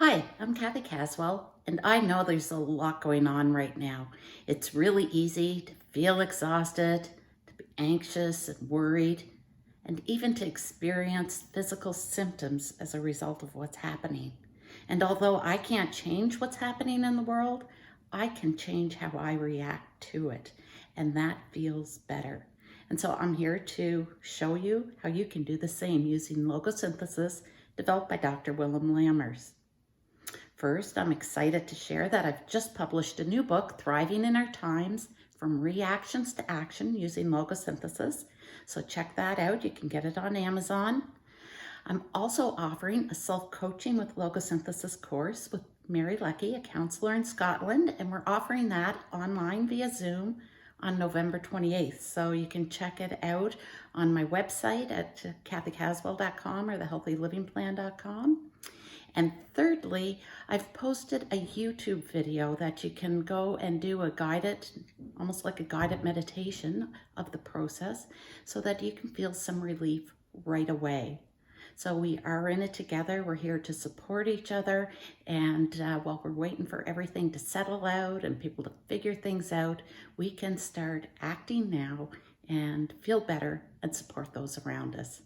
Hi, I'm Cathy Caswell, and I know there's a lot going on right now. It's really easy to feel exhausted, to be anxious and worried, and even to experience physical symptoms as a result of what's happening. And although I can't change what's happening in the world, I can change how I react to it, and that feels better. And so I'm here to show you how you can do the same using Logosynthesis developed by Dr. Willem Lammers. First, I'm excited to share that I've just published a new book, Thriving in Our Times, From Reactions to Action using Logosynthesis. So check that out. You can get it on Amazon. I'm also offering a self-coaching with Logosynthesis course with Mary Leckie, a counselor in Scotland, and we're offering that online via Zoom on November 28th. So you can check it out on my website at cathycaswell.com or thehealthylivingplan.com. And thirdly, I've posted a YouTube video that you can go and do a guided, almost like a guided meditation of the process so that you can feel some relief right away. So we are in it together. We're here to support each other. And while we're waiting for everything to settle out and people to figure things out, we can start acting now and feel better and support those around us.